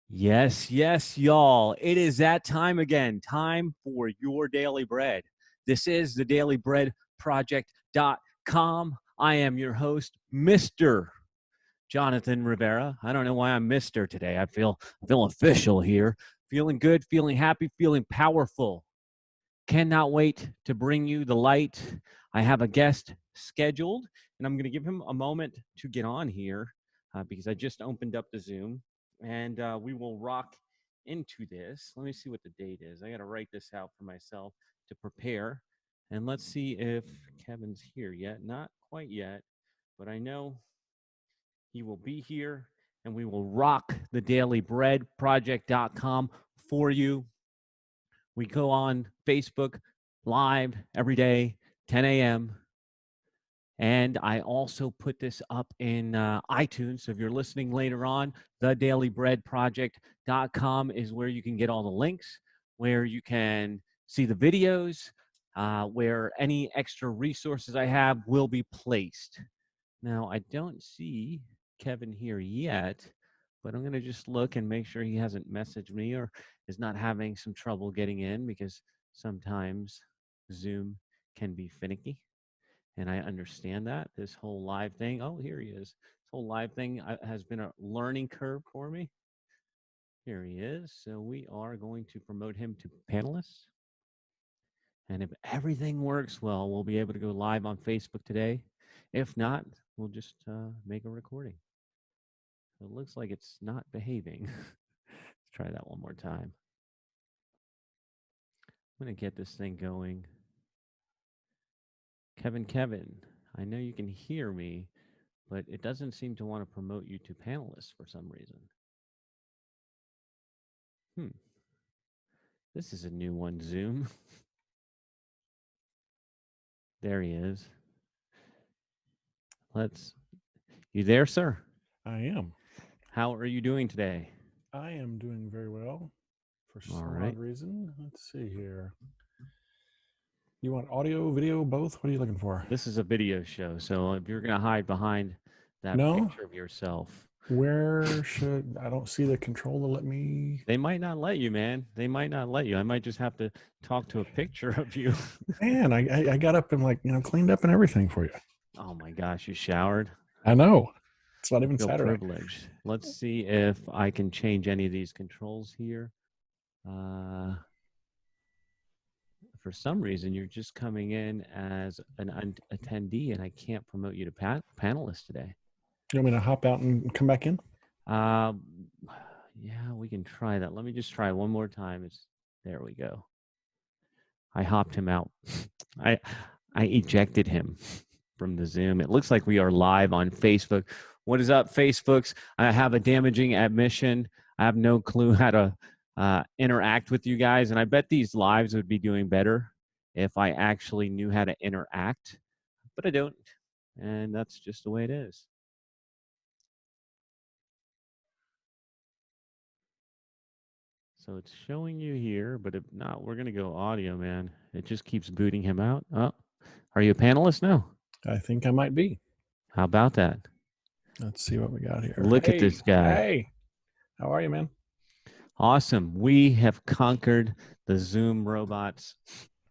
Yes, yes, y'all. It is that time again. Time for your daily bread. This is the Daily Bread Project.com. I am your host, Mr. Jonathan Rivera. I don't know why I'm Mr. today. I feel official here. Feeling good, feeling happy, feeling powerful. Cannot wait to bring you the light. I have a guest scheduled, and I'm going to give him a moment to get on here because I just opened up the Zoom, and we will rock into this. Let me see what the date is. I got to write this out for myself to prepare. And let's see if Kevin's here yet. Not quite yet, but I know he will be here, and we will rock the Daily Bread Project.com for you. We go on Facebook live every day, 10 a.m. And I also put this up in iTunes. So if you're listening later on, thedailybreadproject.com is where you can get all the links, where you can see the videos, where any extra resources I have will be placed. Now, I don't see Kevin here yet, but I'm going to just look and make sure he hasn't messaged me or is not having some trouble getting in, because sometimes Zoom can be finicky. And I understand that. This whole live thing, oh, here he is. This whole live thing has been a learning curve for me. Here he is. So we are going to promote him to panelists. And if everything works well, we'll be able to go live on Facebook today. If not, we'll just make a recording. It looks like it's not behaving. Let's try that one more time. I'm going to get this thing going. Kevin, I know you can hear me, but it doesn't seem to want to promote you to panelists for some reason. This is a new one, Zoom. There he is. You there, sir? I am. How are you doing today? I am doing very well for All some right. odd reason. Let's see here. You want audio, video, both? What are you looking for? This is a video show, so if you're going to hide behind that No? picture of yourself, Where should I don't see the control to let me. they might not let you, man. They might not let you. I might just have to talk to a picture of you. Man, I got up and cleaned up and everything for you. Oh my gosh, you showered? I know. It's not I even feel Saturday. privileged. Let's see if I can change any of these controls here. For some reason, you're just coming in as an attendee, and I can't promote you to panelist today. You want me to hop out and come back in? Yeah, we can try that. Let me just try one more time. There we go. I hopped him out. I ejected him from the Zoom. It looks like we are live on Facebook. What is up, Facebooks? I have a damaging admission. I have no clue how to interact with you guys, and I bet these lives would be doing better if I actually knew how to interact, but I don't, and that's just the way it is. So it's showing you here, but if not, we're going to go audio, man. It just keeps booting him out. Oh, are you a panelist now? I think I might be. How about that? Let's see what we got here. Look at this guy. Hey, how are you, man? Awesome. We have conquered the Zoom robots.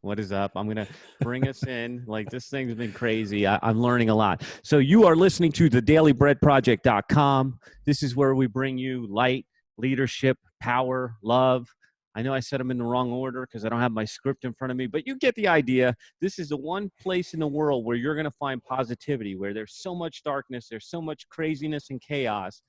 What is up? I'm going to bring us in. Like, this thing's been crazy. I'm learning a lot. So you are listening to the dailybreadproject.com. This is where we bring you light, leadership, power, love. I know I said them in the wrong order because I don't have my script in front of me, but you get the idea. This is the one place in the world where you're going to find positivity, where there's so much darkness, there's so much craziness and chaos.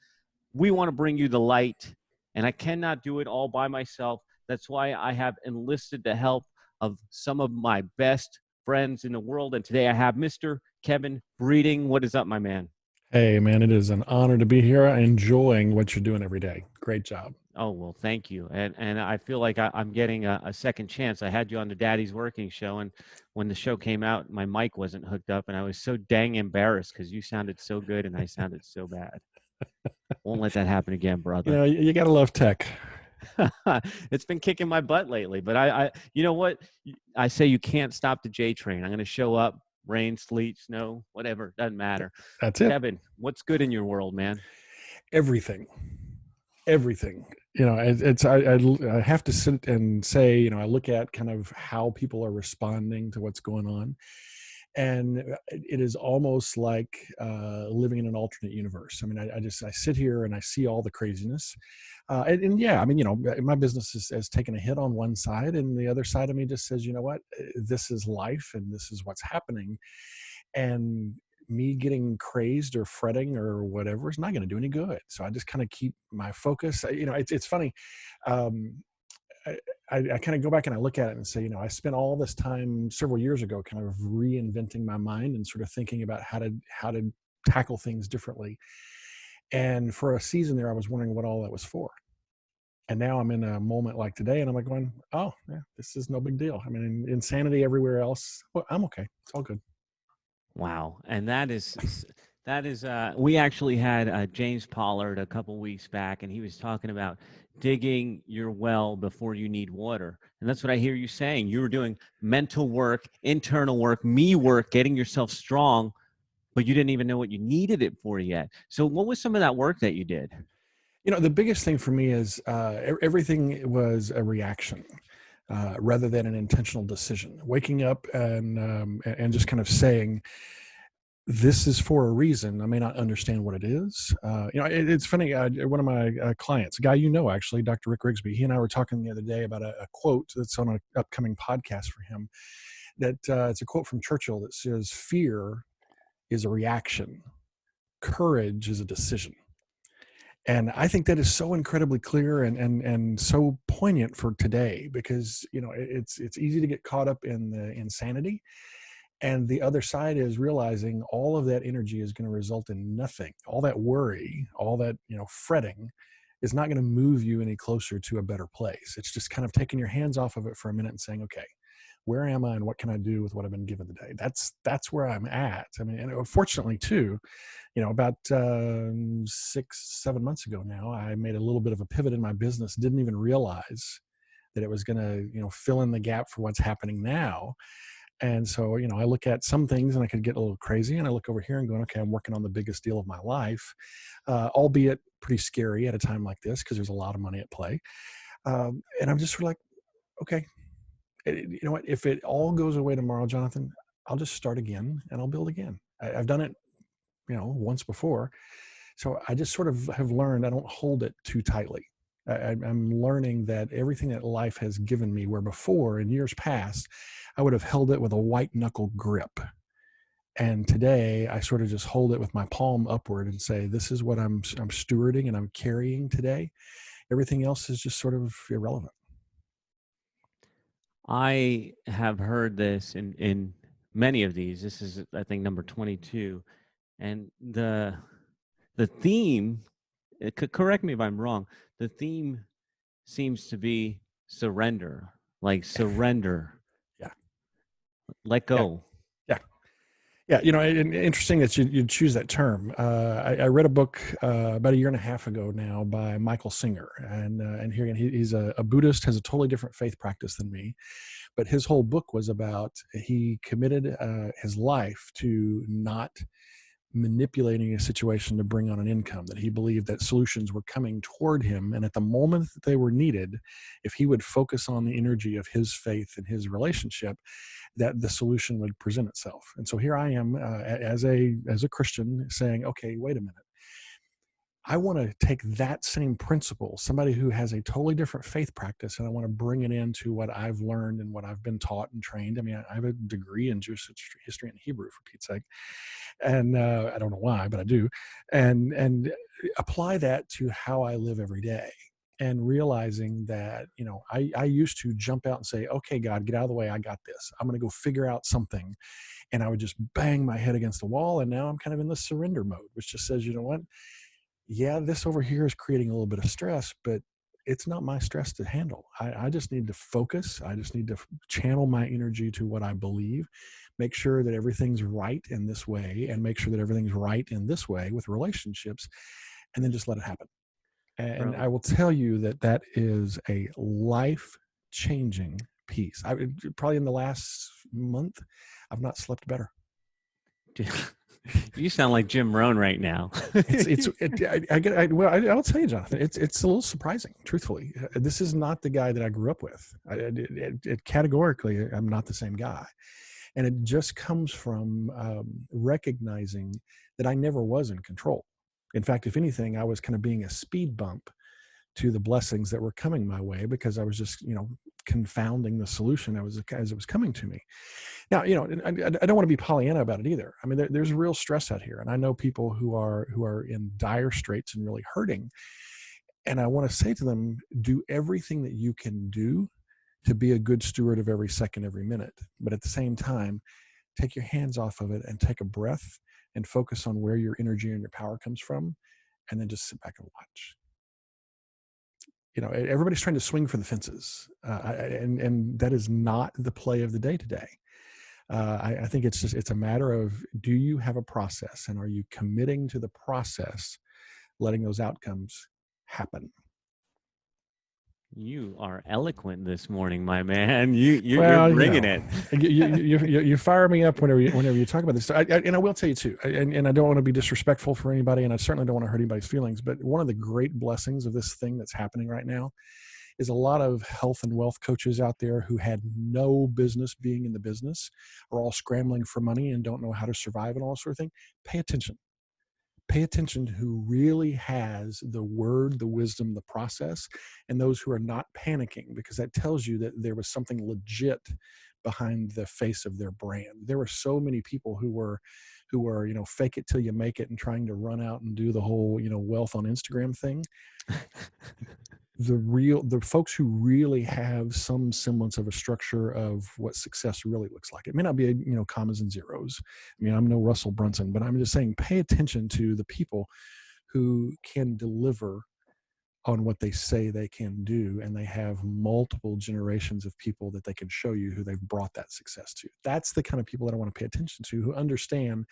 We want to bring you the light, and I cannot do it all by myself. That's why I have enlisted the help of some of my best friends in the world. And today I have Mr. Kevin Breeding. What is up, my man? Hey, man, it is an honor to be here, enjoying what you're doing every day. Great job. Oh, well, thank you. And I feel like I'm getting a second chance. I had you on the Daddy's Working show, and when the show came out, my mic wasn't hooked up, and I was so dang embarrassed because you sounded so good and I sounded so bad. Won't let that happen again, brother. You know, you got to love tech. It's been kicking my butt lately, but I you know what? I say you can't stop the J train. I'm going to show up, rain, sleet, snow, whatever. Doesn't matter. That's it. Kevin, what's good in your world, man? Everything. everything. I have to sit and say, I look at kind of how people are responding to what's going on, and it is almost like living in an alternate universe. I mean, I sit here and I see all the craziness, and yeah, I mean, my business has taken a hit on one side, and the other side of me just says, you know what, this is life, and this is what's happening, and me getting crazed or fretting or whatever is not going to do any good. So I just kind of keep my focus. It's funny. Um, I kind of go back and I look at it and say, I spent all this time several years ago kind of reinventing my mind and sort of thinking about how to tackle things differently. And for a season there, I was wondering what all that was for. And now I'm in a moment like today, and I'm like going, oh, yeah, this is no big deal. I mean, insanity everywhere else. Well, I'm okay. It's all good. Wow. And we actually had James Pollard a couple weeks back, and he was talking about digging your well before you need water. And that's what I hear you saying. You were doing mental work, internal work, me work, getting yourself strong, but you didn't even know what you needed it for yet. So what was some of that work that you did? The biggest thing for me is everything was a reaction rather than an intentional decision. Waking up and just kind of saying, this is for a reason. I may not understand what it is. It's funny. One of my clients, a guy actually, Dr. Rick Rigsby, he and I were talking the other day about a quote that's on an upcoming podcast for him. That it's a quote from Churchill that says, "Fear is a reaction. Courage is a decision." And I think that is so incredibly clear and so poignant for today, because it's easy to get caught up in the insanity, and the other side is realizing all of that energy is going to result in nothing. All that worry, all that fretting, is not going to move you any closer to a better place. It's just kind of taking your hands off of it for a minute and saying, okay, where am I and what can I do with what I've been given today? That's where I'm at. I mean, and fortunately too, about 6-7 months ago now, I made a little bit of a pivot in my business. Didn't even realize that it was going to, fill in the gap for what's happening now. And so, I look at some things and I could get a little crazy, and I look over here and going, okay, I'm working on the biggest deal of my life, albeit pretty scary at a time like this because there's a lot of money at play. And I'm just sort of like, okay, you know what? If it all goes away tomorrow, Jonathan, I'll just start again and I'll build again. I've done it, once before. So I just sort of have learned I don't hold it too tightly. I'm learning that everything that life has given me, where before in years past, I would have held it with a white knuckle grip. And today I sort of just hold it with my palm upward and say, this is what I'm stewarding and I'm carrying today. Everything else is just sort of irrelevant. I have heard this in many of these. This is, I think, number 22. And the theme, correct me if I'm wrong, the theme seems to be surrender, like surrender. Yeah. Let Yeah. go. Yeah. Yeah, and interesting that you'd choose that term. I read a book about a year and a half ago now by Michael Singer, and here again, he's a Buddhist, has a totally different faith practice than me, but his whole book was about, he committed his life to not manipulating a situation to bring on an income, that he believed that solutions were coming toward him, and at the moment that they were needed, if he would focus on the energy of his faith and his relationship, that the solution would present itself. And so here I am as a Christian saying, okay, wait a minute. I want to take that same principle, somebody who has a totally different faith practice, and I want to bring it into what I've learned and what I've been taught and trained. I mean, I have a degree in Jewish history and Hebrew, for Pete's sake, and I don't know why, but I do, and apply that to how I live every day. And realizing that, I used to jump out and say, okay, God, get out of the way. I got this. I'm going to go figure out something. And I would just bang my head against the wall. And now I'm kind of in the surrender mode, which just says, you know what? Yeah, this over here is creating a little bit of stress, but it's not my stress to handle. I just need to focus. I just need to channel my energy to what I believe, make sure that everything's right in this way, and make sure that everything's right in this way with relationships, and then just let it happen. And Bro. I will tell you that that is a life-changing piece. Probably in the last month, I've not slept better. You sound like Jim Rohn right now. I'll tell you, Jonathan, it's a little surprising, truthfully. This is not the guy that I grew up with. Categorically, I'm not the same guy. And it just comes from recognizing that I never was in control. In fact, if anything, I was kind of being a speed bump to the blessings that were coming my way, because I was just, confounding the solution as it was coming to me. Now, I don't want to be Pollyanna about it either. I mean, there's real stress out here, and I know people who are in dire straits and really hurting. And I want to say to them, do everything that you can do to be a good steward of every second, every minute. But at the same time, take your hands off of it and take a breath and focus on where your energy and your power comes from, and then just sit back and watch. Everybody's trying to swing for the fences, and that is not the play of the day today. I think it's a matter of, do you have a process, and are you committing to the process, letting those outcomes happen? You are eloquent this morning, my man. You're Well, bringing it. you fire me up whenever you talk about this. And I will tell you too, and I don't want to be disrespectful for anybody, and I certainly don't want to hurt anybody's feelings. But one of the great blessings of this thing that's happening right now is a lot of health and wealth coaches out there who had no business being in the business, are all scrambling for money and don't know how to survive and all sort of thing. Pay attention. Pay attention to who really has the word, the wisdom, the process, and those who are not panicking, because that tells you that there was something legit behind the face of their brand. There were so many people who were fake it till you make it and trying to run out and do the whole, wealth on Instagram thing. The folks who really have some semblance of a structure of what success really looks like. It may not be, commas and zeros. I mean, I'm no Russell Brunson, but I'm just saying, pay attention to the people who can deliver on what they say they can do, and they have multiple generations of people that they can show you who they've brought that success to. That's the kind of people that I want to pay attention to, who understand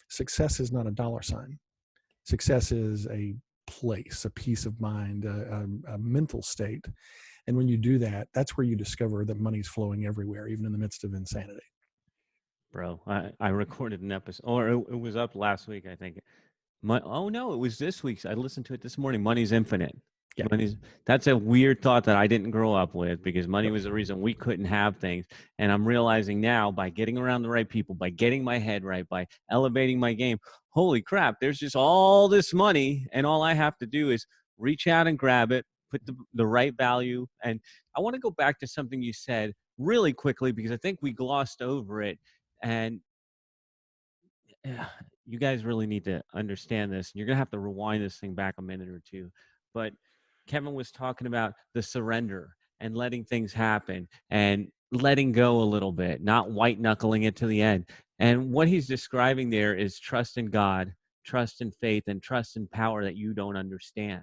success is not a dollar sign. Success is a place, a peace of mind, a mental state. And when you do that, that's where you discover that money's flowing everywhere, even in the midst of insanity. Bro, I recorded an episode, or it was up last week, I think. Oh no, it was this week's. I listened to it this morning. Money's infinite. Yeah. That's a weird thought that I didn't grow up with, because money was the reason we couldn't have things. And I'm realizing now, by getting around the right people, by getting my head right, by elevating my game, holy crap, there's just all this money, and all I have to do is reach out and grab it, put the right value. And I want to go back to something you said really quickly, because I think we glossed over it. And you guys really need to understand this. You're going to have to rewind this thing back a minute or two. But Kevin was talking about the surrender and letting things happen and letting go a little bit, not white knuckling it to the end. And what he's describing there is trust in God, trust in faith, and trust in power that you don't understand.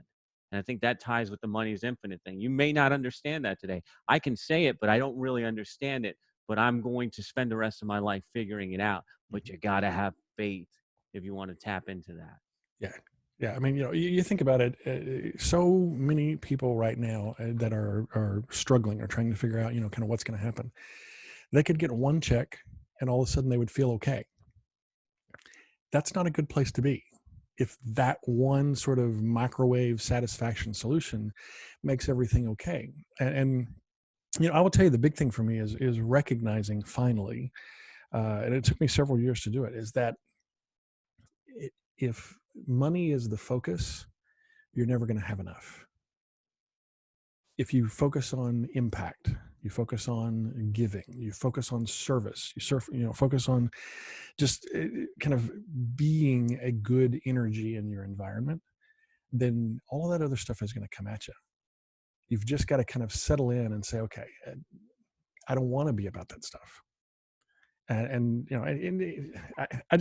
And I think that ties with the money is infinite thing. You may not understand that today. I can say it, but I don't really understand it. But I'm going to spend the rest of my life figuring it out. But you got to have faith if you want to tap into that. Yeah. Yeah. I mean, you think about it, so many people right now that are struggling, or trying to figure out, kind of what's going to happen. They could get one check and all of a sudden they would feel okay. That's not a good place to be. If that one sort of microwave satisfaction solution makes everything okay. And I will tell you, the big thing for me is recognizing finally, and it took me several years to do it, is that if money is the focus, you're never going to have enough. If you focus on impact, you focus on giving, you focus on service, focus on just kind of being a good energy in your environment, then all of that other stuff is going to come at you. You've just got to kind of settle in and say, okay, I don't want to be about that stuff. And I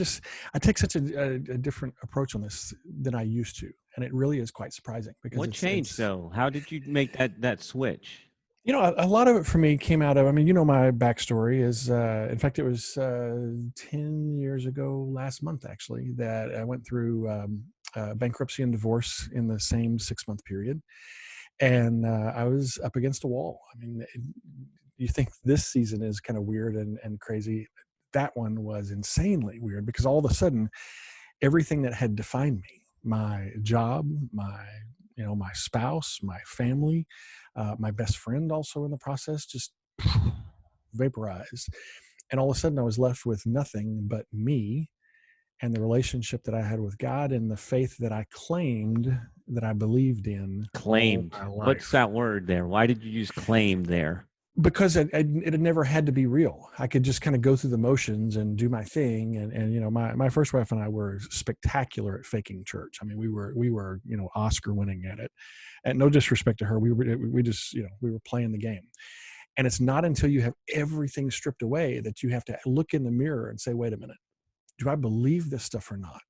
take such a different approach on this than I used to, and it really is quite surprising. Because what changed though? How did you make that switch? A lot of it for me came out of, my backstory is, in fact, it was 10 years ago last month, actually, that I went through bankruptcy and divorce in the same 6-month period. And I was up against a wall. You think this season is kind of weird and crazy. that one was insanely weird, because all of a sudden, everything that had defined me, my job, my spouse, my family, my best friend also in the process, just vaporized. And all of a sudden I was left with nothing but me and the relationship that I had with God and the faith that I claimed, that I believed in all Claimed. my What's life. that word there? Why did you use claim there? Because it had never had to be real. I could just kind of go through the motions and do my thing. And my first wife and I were spectacular at faking church. I mean, we were Oscar winning at it. And no disrespect to her, we were playing the game. And it's not until you have everything stripped away that you have to look in the mirror and say, wait a minute, do I believe this stuff or not?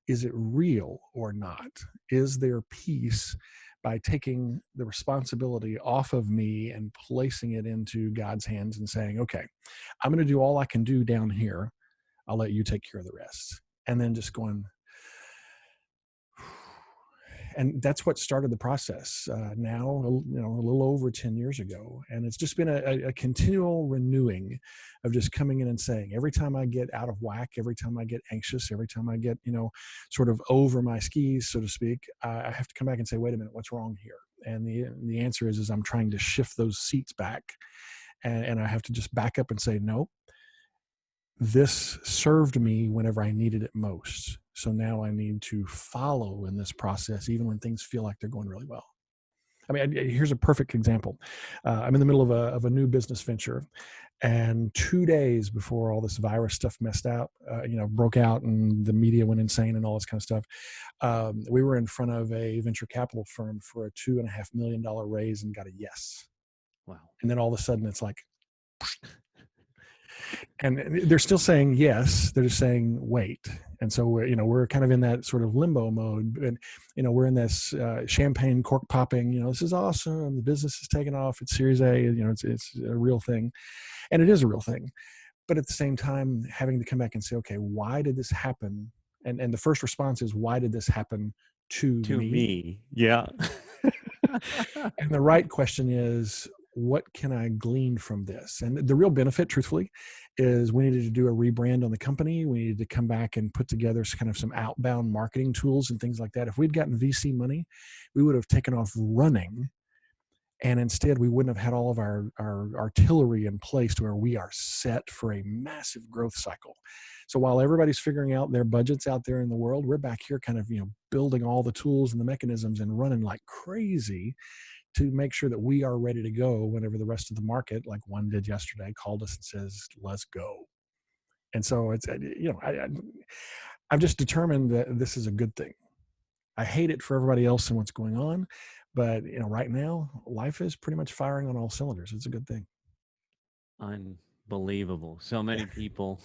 Is it real or not? Is there peace by taking the responsibility off of me and placing it into God's hands and saying, okay, I'm going to do all I can do down here. I'll let you take care of the rest. And then just going, and that's what started the process now, a little over 10 years ago. And it's just been a continual renewing of just coming in and saying, every time I get out of whack, every time I get anxious, every time I get, sort of over my skis, so to speak, I have to come back and say, wait a minute, what's wrong here? And the answer is I'm trying to shift those seats back. And I have to just back up and say, no, this served me whenever I needed it most. So now I need to follow in this process, even when things feel like they're going really well. I mean, here's a perfect example. I'm in the middle of a new business venture, and 2 days before all this virus stuff broke out and the media went insane and all this kind of stuff, we were in front of a venture capital firm for a $2.5 million raise and got a yes. Wow. And then all of a sudden it's like, and they're still saying yes, they're just saying wait. And so we're kind of in that sort of limbo mode, and we're in this champagne cork popping, this is awesome, the business is taking off, it's Series A, it's a real thing, and it is a real thing. But at the same time, having to come back and say, okay, why did this happen? And the first response is, why did this happen to me? Yeah. And the right question is, what can I glean from this? And the real benefit, truthfully, is we needed to do a rebrand on the company. We needed to come back and put together some outbound marketing tools and things like that. If we'd gotten VC money, we would have taken off running. And instead, we wouldn't have had all of our artillery in place to where we are set for a massive growth cycle. So while everybody's figuring out their budgets out there in the world, we're back here kind of, building all the tools and the mechanisms and running like crazy to make sure that we are ready to go whenever the rest of the market, like one did yesterday, called us and says, let's go. And so it's, I've just determined that this is a good thing. I hate it for everybody else and what's going on, but right now life is pretty much firing on all cylinders. It's a good thing. Unbelievable. So many people.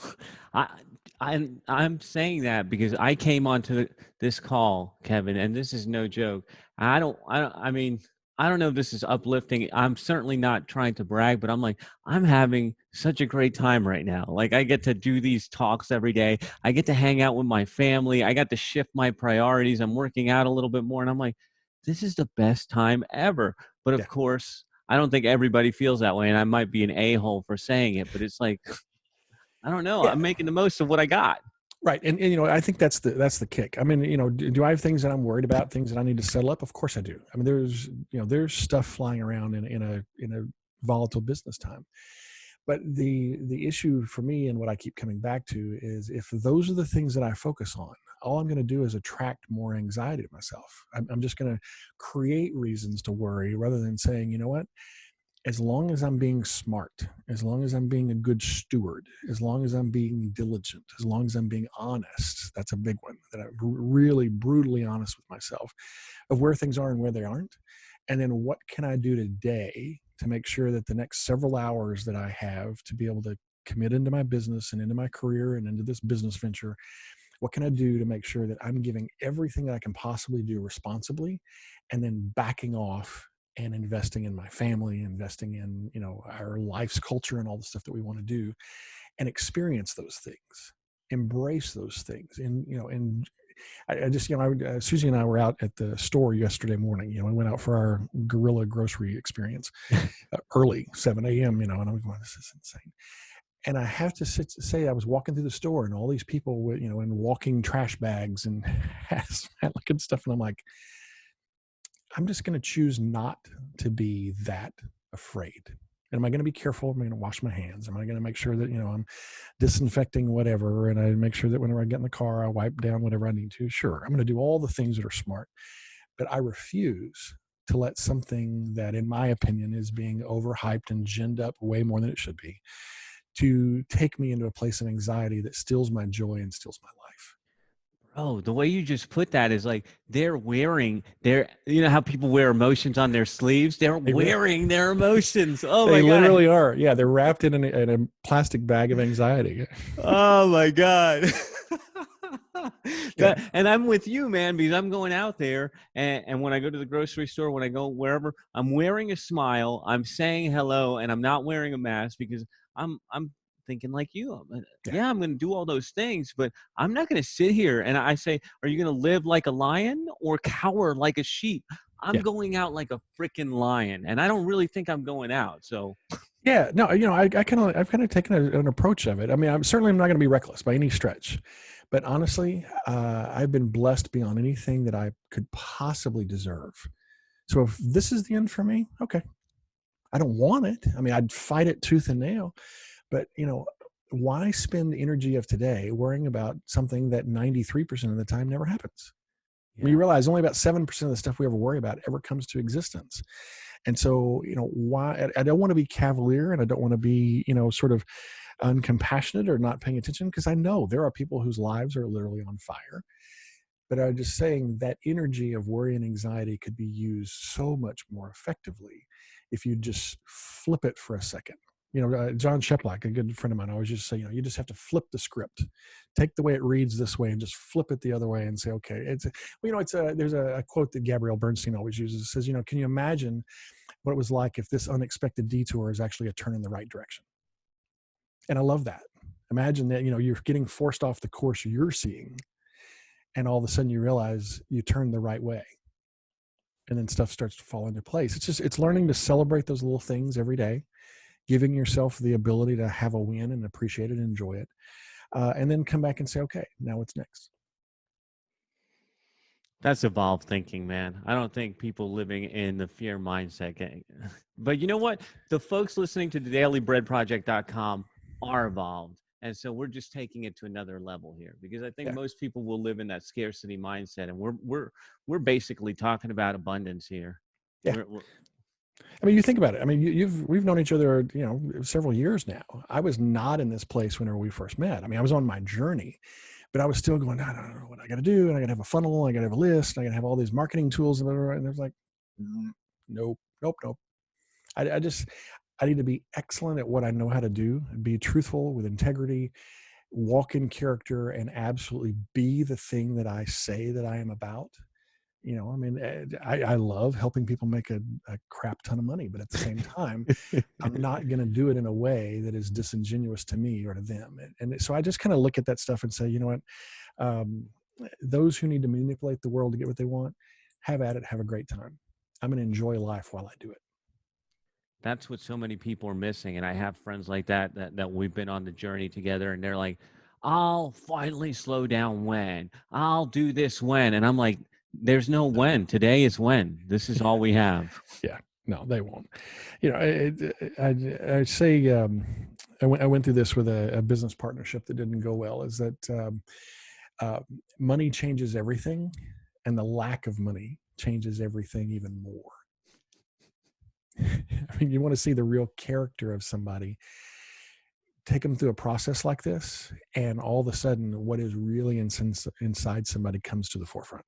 I'm saying that because I came onto this call, Kevin, and this is no joke. I mean, I don't know if this is uplifting. I'm certainly not trying to brag, but I'm having such a great time right now. Like, I get to do these talks every day. I get to hang out with my family. I got to shift my priorities. I'm working out a little bit more, and I'm like, this is the best time ever. But of course, I don't think everybody feels that way, and I might be an a-hole for saying it, but it's like, I don't know. Yeah. I'm making the most of what I got. Right. And I think that's the kick. I mean, do I have things that I'm worried about, things that I need to settle up? Of course I do. I mean, there's stuff flying around in a volatile business time. But the issue for me, and what I keep coming back to, is if those are the things that I focus on, all I'm going to do is attract more anxiety to myself. I'm just going to create reasons to worry rather than saying, you know what? As long as I'm being smart, as long as I'm being a good steward, as long as I'm being diligent, as long as I'm being honest, that's a big one, that I'm really brutally honest with myself of where things are and where they aren't. And then what can I do today to make sure that the next several hours that I have to be able to commit into my business and into my career and into this business venture, what can I do to make sure that I'm giving everything that I can possibly do responsibly, and then backing off and investing in my family, investing in, our life's culture and all the stuff that we want to do, and experience those things, embrace those things. And I just, Susie and I were out at the store yesterday morning, we went out for our guerrilla grocery experience early, 7 a.m., and I'm going, this is insane. And I have to say, I was walking through the store and all these people with, you know, in walking trash bags and hazmat looking stuff. And I'm like, I'm just going to choose not to be that afraid. And am I going to be careful? Am I going to wash my hands? Am I going to make sure that, you know, I'm disinfecting whatever? And I make sure that whenever I get in the car, I wipe down whatever I need to. Sure. I'm going to do all the things that are smart, but I refuse to let something that, in my opinion, is being overhyped and ginned up way more than it should be, to take me into a place of anxiety that steals my joy and steals my life. Oh, the way you just put that is like they're wearing their, you know how people wear emotions on their sleeves? They're wearing their emotions. Oh They my God. literally are. Yeah, they're wrapped in a plastic bag of anxiety. Oh my God. Yeah. And I'm with you, man, because I'm going out there and when I go to the grocery store, when I go wherever, I'm wearing a smile, I'm saying hello, and I'm not wearing a mask because I'm thinking like you. Yeah, I'm going to do all those things, but I'm not going to sit here and I say, are you going to live like a lion or cower like a sheep? I'm going out like a freaking lion, and I don't really think I'm going out. So yeah, no, you know, I've kind of taken an approach of it. I mean, I'm not going to be reckless by any stretch, but honestly, I've been blessed beyond anything that I could possibly deserve. So if this is the end for me, okay, I don't want it. I mean, I'd fight it tooth and nail, but you know, why spend the energy of today worrying about something that 93% of the time never happens? I mean, you realize only about 7% of the stuff we ever worry about ever comes to existence. And so, you know, why I don't want to be cavalier, and I don't want to be, you know, sort of uncompassionate or not paying attention, because I know there are people whose lives are literally on fire. But I'm just saying that energy of worry and anxiety could be used so much more effectively if you just flip it for a second. You know, John Sheplack, a good friend of mine, always used to say, you know, you just have to flip the script, take the way it reads this way and just flip it the other way and say, okay, there's a quote that Gabrielle Bernstein always uses. It says, you know, can you imagine what it was like if this unexpected detour is actually a turn in the right direction? And I love that. Imagine that, you know, you're getting forced off the course you're seeing, and all of a sudden you realize you turned the right way, and then stuff starts to fall into place. It's learning to celebrate those little things every day, giving yourself the ability to have a win and appreciate it and enjoy it, and then come back and say, okay, now what's next? that's evolved thinking, man. I don't think people living in the fear mindset but you know what? The folks listening to the dailybreadproject.com are evolved. And so we're just taking it to another level here, because I think most people will live in that scarcity mindset, and we're basically talking about abundance here. Yeah. We're I mean, you think about it. I mean, we've known each other, you know, several years now. I was not in this place whenever we first met. I mean, I was on my journey, but I was still going, I don't know what I got to do. And I got to have a funnel. I got to have a list. I got to have all these marketing tools. And it was like, nope. I need to be excellent at what I know how to do, be truthful with integrity, walk in character, and absolutely be the thing that I say that I am about. You know, I mean, I love helping people make a crap ton of money, but at the same time, I'm not going to do it in a way that is disingenuous to me or to them. And so I just kind of look at that stuff and say, you know what, those who need to manipulate the world to get what they want, have at it, have a great time. I'm going to enjoy life while I do it. That's what so many people are missing. And I have friends like that we've been on the journey together, and they're like, I'll finally slow down when, I'll do this when. And I'm like, there's no when. Today is when. This is all we have. Yeah, no, they won't. You know, I say, I went through this with a business partnership that didn't go well, is that money changes everything, and the lack of money changes everything even more. I mean, you want to see the real character of somebody, take them through a process like this, and all of a sudden what is really inside somebody comes to the forefront.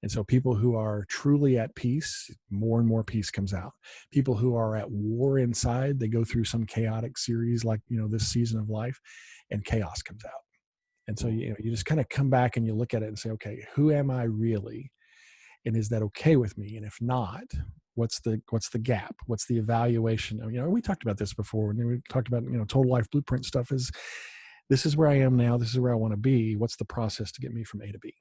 And so people who are truly at peace, more and more peace comes out. People who are at war inside, they go through some chaotic series like, you know, this season of life, and chaos comes out. And so, you know, you just kind of come back and you look at it and say, okay, who am I really? And is that okay with me? And if not, what's the gap? What's the evaluation? You know, we talked about this before, and we talked about, you know, total life blueprint stuff. Is this is where I am now, this is where I want to be, what's the process to get me from A to B,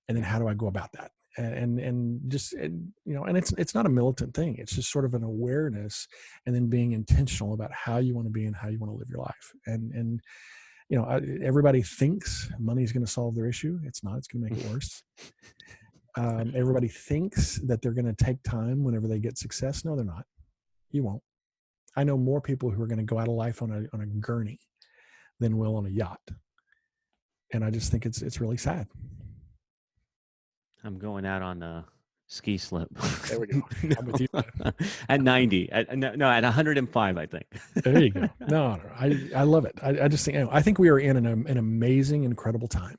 and then how do I go about that? and just, and it's not a militant thing. It's just sort of an awareness, and then being intentional about how you want to be and how you want to live your life. And everybody thinks money is going to solve their issue. It's not. It's going to make it worse. Everybody thinks that they're going to take time whenever they get success. No, they're not. You won't. I know more people who are going to go out of life on a gurney than will on a yacht. And I just think it's really sad. I'm going out on a ski slip. There we go. I'm with you. At 90. At 105, I think. There you go. No, I love it. I just think, I think we are in an amazing, incredible time,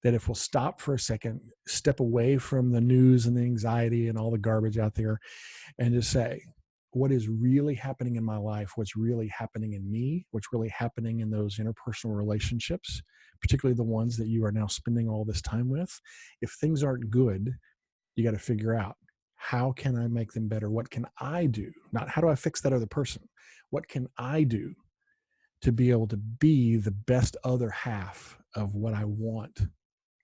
that if we'll stop for a second, step away from the news and the anxiety and all the garbage out there, and just say, what is really happening in my life? What's really happening in me? What's really happening in those interpersonal relationships, particularly the ones that you are now spending all this time with? If things aren't good, you got to figure out, how can I make them better? What can I do? Not how do I fix that other person? What can I do to be able to be the best other half of what I want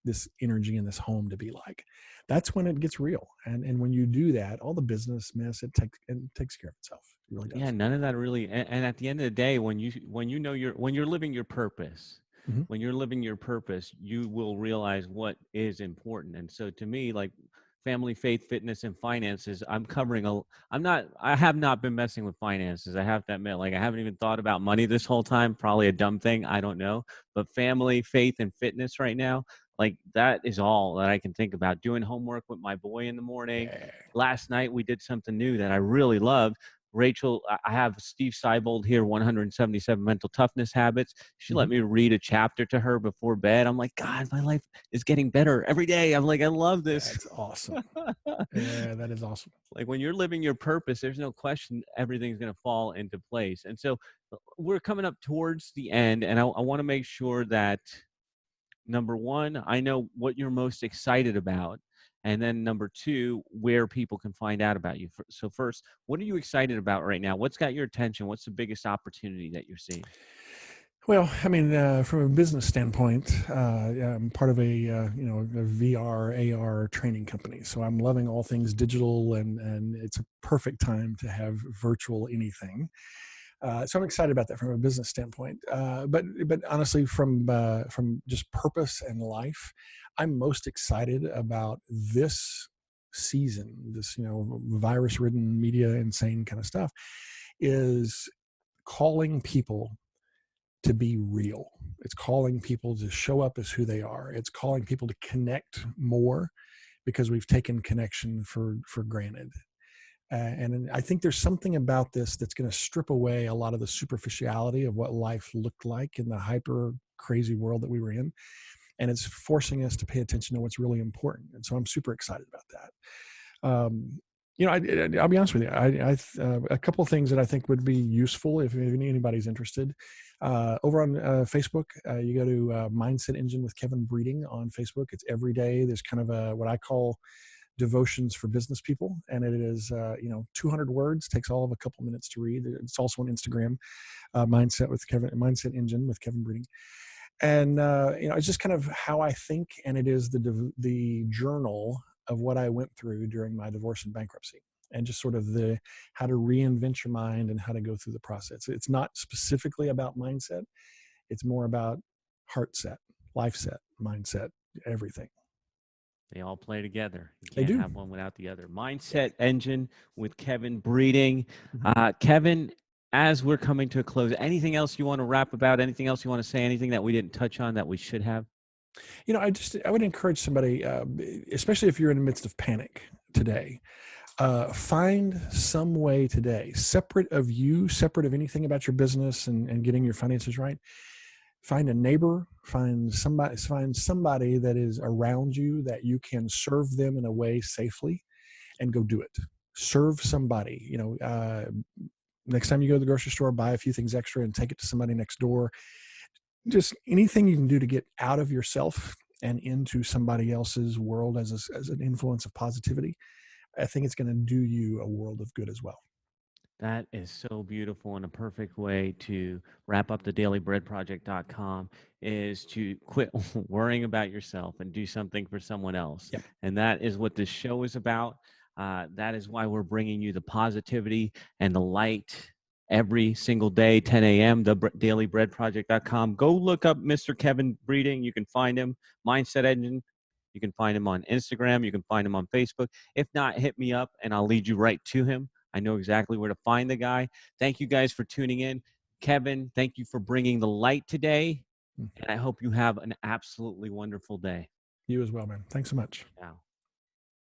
this energy in this home to be like? That's when it gets real. And when you do that, all the business mess, it takes care of itself. It really does. Yeah, none of that really. And at the end of the day, when you're living your purpose, Mm-hmm. when you're living your purpose, you will realize what is important. And so to me, like family, faith, fitness, and finances, I have not been messing with finances. I have to admit, like I haven't even thought about money this whole time. Probably a dumb thing. I don't know. But family, faith, and fitness right now, like that is all that I can think about. Doing homework with my boy in the morning. Yeah. Last night we did something new that I really loved. Rachel, I have Steve Seibold here, 177 Mental Toughness Habits. She let me read a chapter to her before bed. I'm like, God, my life is getting better every day. I'm like, I love this. That's awesome. Yeah, that is awesome. Like when you're living your purpose, there's no question everything's going to fall into place. And so we're coming up towards the end, and I want to make sure that, number one, I know what you're most excited about. And then number two, where people can find out about you. So first, what are you excited about right now? What's got your attention? What's the biggest opportunity that you're seeing? Well, I mean, from a business standpoint, I'm part of a VR AR training company, so I'm loving all things digital, and it's a perfect time to have virtual anything. So I'm excited about that from a business standpoint. But honestly, from just purpose and life, I'm most excited about this season, this virus-ridden, media insane kind of stuff, is calling people to be real. It's calling people to show up as who they are. It's calling people to connect more, because we've taken connection for granted. And I think there's something about this that's going to strip away a lot of the superficiality of what life looked like in the hyper crazy world that we were in. And it's forcing us to pay attention to what's really important. And so I'm super excited about that. I'll be honest with you. A couple of things that I think would be useful if anybody's interested. Over on Facebook, you go to Mindset Engine with Kevin Breeding on Facebook. It's every day. There's kind of what I call devotions for business people, and it is 200 words. Takes all of a couple minutes to read. It's also on Instagram, Mindset Engine with Kevin Breeding. And it's just kind of how I think, and it is the journal of what I went through during my divorce and bankruptcy, and just sort of how to reinvent your mind and how to go through the process. It's not specifically about mindset. It's more about heart set, life set, mindset, everything. They all play together. You They can't do. have one without the other. Mindset Engine with Kevin Breeding. Kevin, as we're coming to a close, anything else you want to wrap about? Anything else you want to say? Anything that we didn't touch on that we should have? I would encourage somebody, especially if you're in the midst of panic today, find some way today, separate of anything about your business and getting your finances right. Find a neighbor, find somebody that is around you that you can serve them in a way safely, and go do it. Serve somebody. Next time you go to the grocery store, buy a few things extra and take it to somebody next door. Just anything you can do to get out of yourself and into somebody else's world as an influence of positivity. I think it's going to do you a world of good as well. That is so beautiful, and a perfect way to wrap up the dailybreadproject.com is to quit worrying about yourself and do something for someone else. Yep. And that is what this show is about. That is why we're bringing you the positivity and the light every single day, 10 a.m., the dailybreadproject.com. Go look up Mr. Kevin Breeding. You can find him, Mindset Engine. You can find him on Instagram. You can find him on Facebook. If not, hit me up and I'll lead you right to him. I know exactly where to find the guy. Thank you guys for tuning in. Kevin, thank you for bringing the light today. Mm. And I hope you have an absolutely wonderful day. You as well, man. Thanks so much. Now.